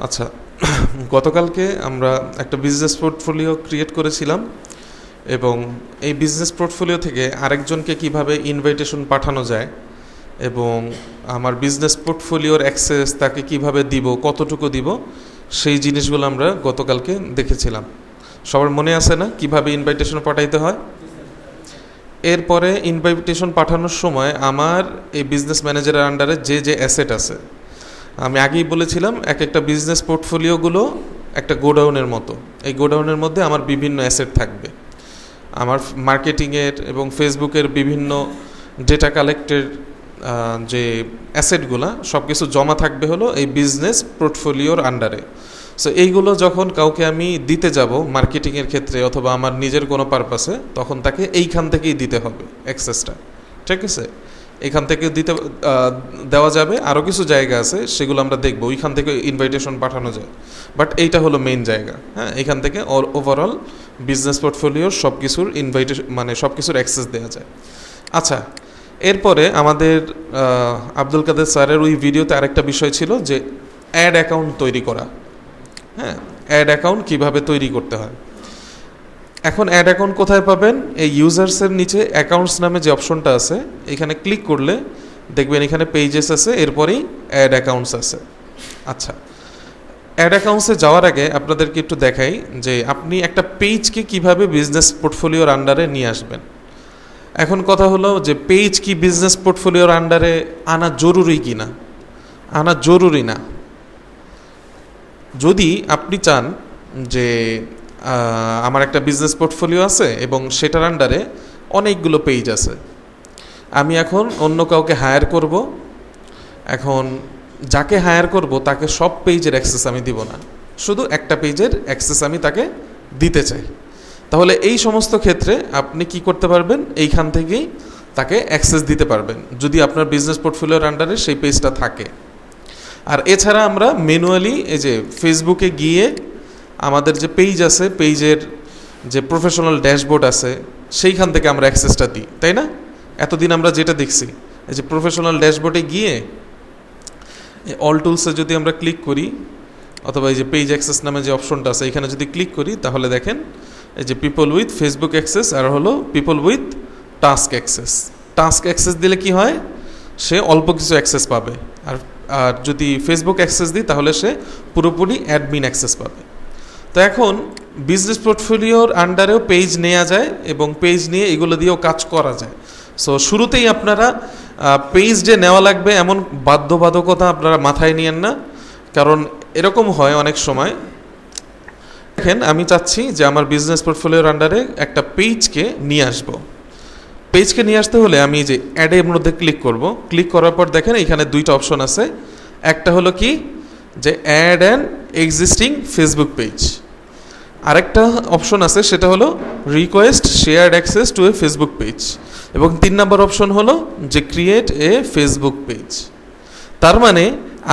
আচ্ছা, গতকালকে আমরা একটা বিজনেস পোর্টফোলিও ক্রিয়েট করেছিলাম এবং এই বিজনেস পোর্টফোলিও থেকে আরেকজনকে কিভাবে ইনভাইটেশন পাঠানো যায় এবং আমার বিজনেস পোর্টফোলিওর অ্যাক্সেস তাকে কিভাবে দিব, কতটুকু দিব, সেই জিনিসগুলো আমরা গতকালকে দেখেছিলাম। সবার মনে আছে না কিভাবে ইনভাইটেশন পাঠাইতে হয়? এরপরে ইনভাইটেশন পাঠানোর সময় আমার এই বিজনেস ম্যানেজারের আন্ডারে যে যে অ্যাসেট আছে, আমি আগেই বলেছিলাম এক একটা বিজনেস পোর্টফোলিওগুলো একটা গোডাউনের মতো। এই গোডাউনের মধ্যে আমার বিভিন্ন অ্যাসেট থাকবে। আমার মার্কেটিংয়ের এবং ফেসবুকের বিভিন্ন ডেটা কালেক্টের যে অ্যাসেটগুলো সব কিছু জমা থাকবে হলো এই বিজনেস পোর্টফোলিওর আন্ডারে। সো এইগুলো যখন কাউকে আমি দিতে যাব মার্কেটিংয়ের ক্ষেত্রে অথবা আমার নিজের কোনো পারপাসে, তখন তাকে এইখান থেকেই দিতে হবে অ্যাক্সেসটা। ঠিক আছে, এখান থেকে দেওয়া যাবে। আরও কিছু জায়গা আছে, সেগুলো আমরা দেখব, ওইখান থেকে ইনভাইটেশন পাঠানো যায়। বাট এইটা হলো মেইন জায়গা। হ্যাঁ, এখান থেকে ওভারঅল বিজনেস পোর্টফোলিওর সব কিছুর ইনভাইটেশন, মানে সব কিছুর অ্যাক্সেস দেওয়া যায়। আচ্ছা, এরপরে আমাদের আব্দুল কাদের স্যারের ওই ভিডিওতে আরেকটা বিষয় ছিল যে অ্যাড অ্যাকাউন্ট তৈরি করা। হ্যাঁ, অ্যাড অ্যাকাউন্ট কীভাবে তৈরি করতে হয়। এখন অ্যাড অ্যাকাউন্ট কোথায় পাবেন? এই ইউজার্সের নিচে অ্যাকাউন্টস নামে যে অপশনটা আছে, এখানে ক্লিক করলে দেখবেন এখানে পেজেস আছে, এরপরেই অ্যাড অ্যাকাউন্টস আছে। আচ্ছা, অ্যাড অ্যাকাউন্টসে যাওয়ার আগে আপনাদেরকে একটু দেখাই যে আপনি একটা পেজকে কিভাবে বিজনেস পোর্টফোলিওর আন্ডারে নিয়ে আসবেন। এখন কথা হলো যে পেজ কি বিজনেস পোর্টফোলিওর আন্ডারে আনা জরুরি কি না? আনা জরুরি না। যদি আপনি চান যে আমার একটা বিজনেস পোর্টফোলিও আছে এবং সেটার আন্ডারে অনেকগুলো পেজ আছে, আমি এখন অন্য কাউকে হায়ার করব। এখন যাকে হায়ার করব তাকে সব পেজের অ্যাক্সেস আমি দিব না, শুধু একটা পেজের অ্যাক্সেস আমি তাকে দিতে চাই। তাহলে এই সমস্ত ক্ষেত্রে আপনি কি করতে পারবেন? এইখান থেকেই তাকে অ্যাক্সেস দিতে পারবেন যদি আপনার বিজনেস পোর্টফোলিওর আন্ডারে সেই পেজটা থাকে। আর এছাড়া আমরা ম্যানুয়ালি এই যে ফেসবুকে গিয়ে আমাদের যে পেজ আছে, পেজের যে প্রফেশনাল ড্যাশবোর্ড আছে, সেইখান থেকে আমরা অ্যাক্সেসটা দিই, তাই না? এতদিন আমরা যেটা দেখছি, এই যে প্রফেশনাল ড্যাশবোর্ডে গিয়ে অল টুলসে যদি আমরা ক্লিক করি অথবা এই যে পেজ অ্যাক্সেস নামে যে অপশনটা আছে, এখানে যদি ক্লিক করি তাহলে দেখেন এই যে পিপল উইথ ফেসবুক অ্যাক্সেস আর হলো people with task access. Task access দিলে কি হয়? সে অল্প কিছু অ্যাক্সেস পাবে। আর যদি ফেসবুক অ্যাক্সেস দিই তাহলে সে পুরোপুরি অ্যাডমিন অ্যাক্সেস পাবে। তো এখন বিজনেস পোর্টফোলিওর আন্ডারেও পেজ নেওয়া যায় এবং পেজ নিয়ে এগুলো দিয়েও কাজ করা যায়। সো শুরুতেই আপনারা পেজ যে নেওয়া লাগবে এমন বাধ্যবাধকতা আপনারা মাথায় নিয়েন না, কারণ এরকম হয় অনেক সময়। দেখেন, আমি চাচ্ছি যে আমার বিজনেস পোর্টফোলিওর আন্ডারে একটা পেজকে নিয়ে আসবো। পেজকে নিয়ে আসতে হলে আমি যে অ্যাডের মধ্যে ক্লিক করব। ক্লিক করার পর দেখেন এখানে দুইটা অপশন আছে। একটা হলো কি যে add an existing Facebook page, আরেকটা অপশন আছে সেটা হলো request shared access to a Facebook page, এবং 3 নম্বর অপশন হলো যে ক্রিয়েট এ ফেসবুক পেজ। তার মানে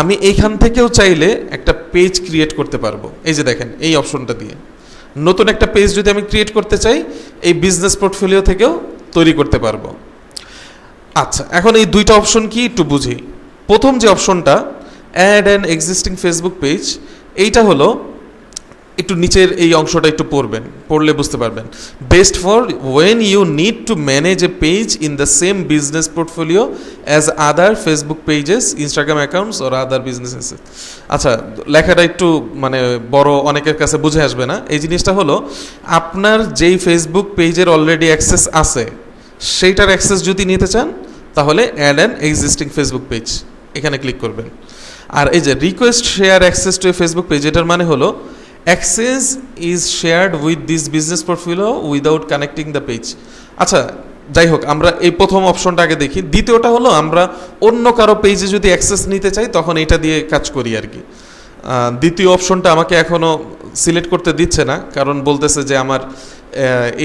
আমি এইখান থেকেও চাইলে একটা পেজ ক্রিয়েট করতে পারবো। এই যে দেখেন এই অপশনটা দিয়ে নতুন একটা পেজ যদি আমি ক্রিয়েট করতে চাই, এই বিজনেস পোর্টফোলিও থেকেও তৈরি করতে পারবো। আচ্ছা, এখন এই দুইটা অপশন কি একটু বুঝি। প্রথম যে অপশনটা add an existing Facebook page, এইটা হলো একটু নিচের এই অংশটা একটু পড়লে বুঝতে পারবেন। Best for when you need to manage a page in the same business portfolio as other Facebook pages, Instagram accounts or other businesses. আচ্ছা, লেখাটা একটু মানে বড়, অনেকের কাছে বুঝে আসবে না। এই জিনিসটা হলো আপনার যেই ফেসবুক পেজের অলরেডি অ্যাক্সেস আছে সেইটার অ্যাক্সেস যদি নিতে চান তাহলে add an existing Facebook page, এখানে ক্লিক করবেন। আর এই যে request share access to a Facebook page, এটার মানে হলো access is shared with this business portfolio without connecting the page. আচ্ছা, যাই হোক, আমরা এই প্রথম অপশনটা আগে দেখি। দ্বিতীয়টা হলো আমরা অন্য কারো পেজে যদি অ্যাক্সেস নিতে চাই তখন এটা দিয়ে কাজ করি আর কি। দ্বিতীয় অপশনটা আমাকে এখনও সিলেক্ট করতে দিচ্ছে না, কারণ বলতেছে যে আমার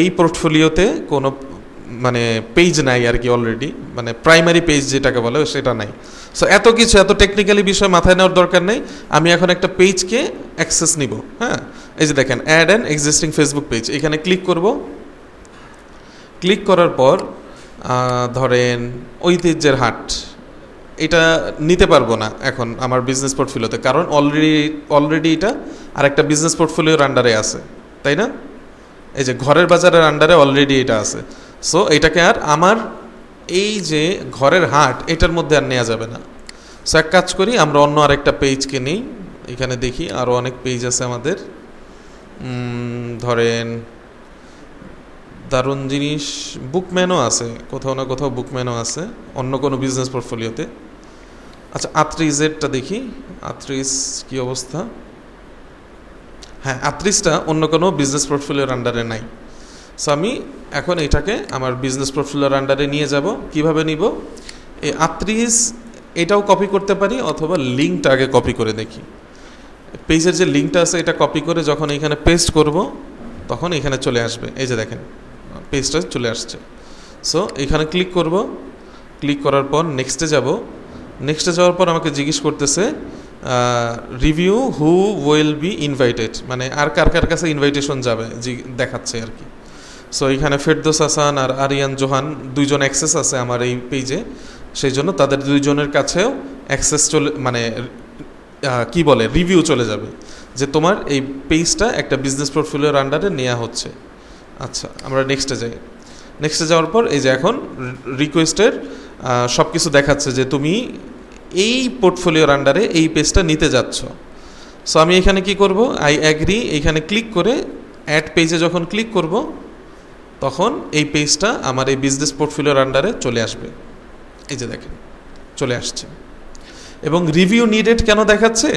এই পোর্টফোলিওতে কোনো মানে পেজ নাই আর কি, অলরেডি মানে প্রাইমারি পেজ যেটাকে বলে সেটা নাই। সো এত টেকনিক্যালি বিষয় মাথায় নেওয়ার দরকার নেই। আমি এখন একটা পেজকে অ্যাক্সেস নিব। হ্যাঁ, এই যে দেখেন add an existing Facebook page, এখানে ক্লিক করব। ক্লিক করার পর ধরেন ঐতিহ্যের হাট, এটা নিতে পারবো না এখন আমার বিজনেস পোর্টফোলিওতে, কারণ অলরেডি এটা আর একটা বিজনেস পোর্টফোলিওর আন্ডারে আছে, তাই না? এই যে ঘরের বাজারের আন্ডারে অলরেডি এটা আছে। সো এটাকে আর আমার এই যে ঘরের হাট এটার মধ্যে আর নেওয়া যাবে না। সো এক কাজ করি, আমরা অন্য আরেকটা পেজকে নিই। এখানে দেখি আরও অনেক পেজ আছে আমাদের। ধরেন দারুণ জিনিস, বুকম্যানও আছে, কোথাও না কোথাও বুকম্যানও আছে অন্য কোনো বিজনেস পোর্টফোলিওতে। আচ্ছা, আত্রিজেরটা দেখি, আত্রিজ কী অবস্থা। হ্যাঁ, আত্রিজটা অন্য কোনো বিজনেস পোর্টফোলিওর আন্ডারে নাই। সো আমি এখন এটাকে আমার বিজনেস পোর্টফোলিওর আন্ডারে নিয়ে যাব। কিভাবে নিব? এই আত্রিজ এটাও কপি করতে পারি, অথবা লিঙ্কটা আগে কপি করে দেখি। পেজের যে লিঙ্কটা আছে এটা কপি করে যখন এখানে পেস্ট করব তখন এখানে চলে আসবে। এই যে দেখেন পেজটা চলে আসছে। সো এখানে ক্লিক করব, ক্লিক করার পর নেক্সটে যাব। নেক্সটে যাওয়ার পর আমাকে জিজ্ঞেস করতেছে review who will be invited, মানে আর কার কার কাছে ইনভাইটেশন যাবে দেখাচ্ছে আর কি। সো এখানে ফেরদৌস হাসান আর আরিয়ান জোহান দুইজন অ্যাক্সেস আছে আমার এই পেজে, সেই জন্য তাদের দুইজনের কাছেও অ্যাক্সেস মানে কি বলে রিভিউ চলে যাবে যে তোমার এই পেজটা একটা বিজনেস পোর্টফোলিওর আন্ডারে নেওয়া হচ্ছে। আচ্ছা, আমরা নেক্সটে যাই। নেক্সটে যাওয়ার পর এই যে এখন রিকোয়েস্টের সব কিছু দেখাচ্ছে যে তুমি এই পোর্টফোলিওর আন্ডারে এই পেজটা নিতে যাচ্ছ। সো আমি এখানে কি করব, আই অ্যাগ্রি এইখানে ক্লিক করে অ্যাড পেজে যখন ক্লিক করব তখন এই পেজটা আমার এই বিজনেস পোর্টফোলিওর আন্ডারে চলে আসবে। এই যে দেখেন চলে আসছে। এবং রিভিউ নিডেড কেন দেখাচ্ছে?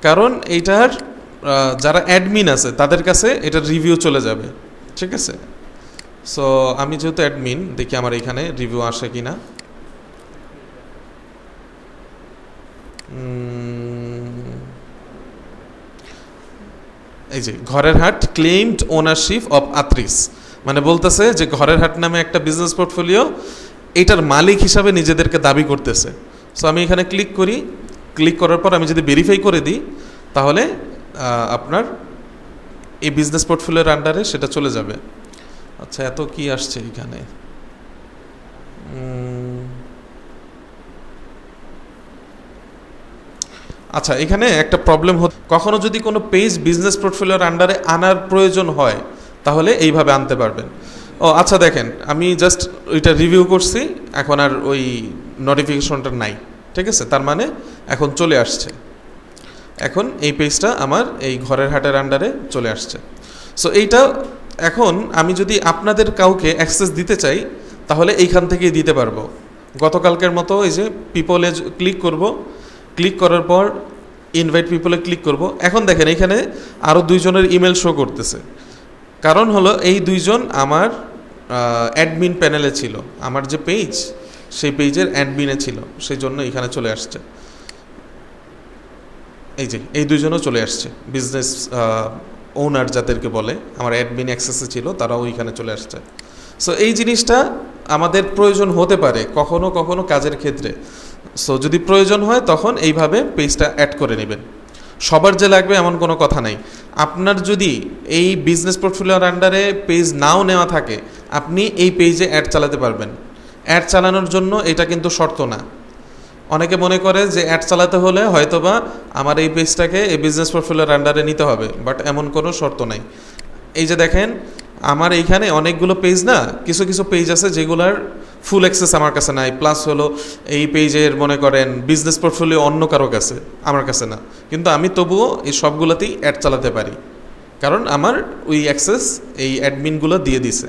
কারণ এইটার যারা অ্যাডমিন আছে তাদের কাছে এটার রিভিউ চলে যাবে, ঠিক আছে? সো আমি যেহেতু অ্যাডমিন, দেখি আমার এখানে রিভিউ আসে কি না। এই যে ঘরের হাট ক্লেইমড ওনারশিপ অফ আত্রিস, মানে বলতেছে যে ঘরের হাট নামে একটা বিজনেস পোর্টফোলিও এটার মালিক হিসাবে নিজেদেরকে দাবি করতেছে। সো আমি এখানে ক্লিক করি, ক্লিক করার পর আমি যদি ভেরিফাই করে দিই তাহলে আপনার এই বিজনেস পোর্টফোলিওর আন্ডারে সেটা চলে যাবে। আচ্ছা, এত কি আসছে এখানে? আচ্ছা, এখানে একটা প্রবলেম হচ্ছে, কখনো যদি কোনো পেজ বিজনেস পোর্টফোলিওর আন্ডারে আনার প্রয়োজন হয় তাহলে এইভাবে আনতে পারবেন। ও আচ্ছা, দেখেন আমি জাস্ট ওইটা রিভিউ করছি, এখন আর ওই নোটিফিকেশনটা নাই, ঠিক আছে? তার মানে এখন চলে আসছে, এখন এই পেজটা আমার এই ঘরের হাটের আন্ডারে চলে আসছে। সো এইটা এখন আমি যদি আপনাদের কাউকে অ্যাক্সেস দিতে চাই তাহলে এইখান থেকেই দিতে পারবো। গতকালকের মতো এই যে পিপলে ক্লিক করব, ক্লিক করার পর ইনভাইট পিপলে ক্লিক করব। এখন দেখেন এখানে আরও দুইজনের ইমেল শো করতেছে, কারণ হলো এই দুইজন আমার অ্যাডমিন প্যানেলে ছিল, আমার যে পেজ সেই পেজের অ্যাডমিনে ছিল, সেই জন্য এখানে চলে আসছে। এই যে এই দুইজনও চলে আসছে, বিজনেস ওনার যাদেরকে বলে, আমার অ্যাডমিন অ্যাক্সেসে ছিল তারাও এখানে চলে আসছে। সো এই জিনিসটা আমাদের প্রয়োজন হতে পারে কখনো কখনো কাজের ক্ষেত্রে। সো যদি প্রয়োজন হয় তখন এইভাবে পেজটা অ্যাড করে নেবেন। সবার যে লাগবে এমন কোনো কথা নাই। আপনার যদি এই বিজনেস পোর্টফোলিওর আন্ডারে পেজ নাও নেওয়া থাকে, আপনি এই পেজে অ্যাড চালাতে পারবেন। অ্যাড চালানোর জন্য এটা কিন্তু শর্ত না। অনেকে মনে করে যে অ্যাড চালাতে হলে হয়তোবা আমার এই পেজটাকে এই বিজনেস পোর্টফোলিওর আন্ডারে নিতে হবে, বাট এমন কোনো শর্ত নাই। এই যে দেখেন আমার এইখানে অনেকগুলো পেজ না, কিছু কিছু পেজ আছে যেগুলার ফুল অ্যাক্সেস আমার কাছে নাই, প্লাস হলো এই পেজের মনে করেন বিজনেস পোর্টফোলিও অন্য কারো কাছে, আমার কাছে না, কিন্তু আমি তবুও এই সবগুলোতেই অ্যাড চালাতে পারি, কারণ আমার ওই অ্যাক্সেস এই অ্যাডমিনগুলো দিয়ে দিছে।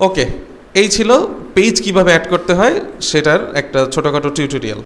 ওকে, এই ছিল পেজ কিভাবে অ্যাড করতে হয় সেটার একটা ছোটোখাটো টিউটোরিয়াল।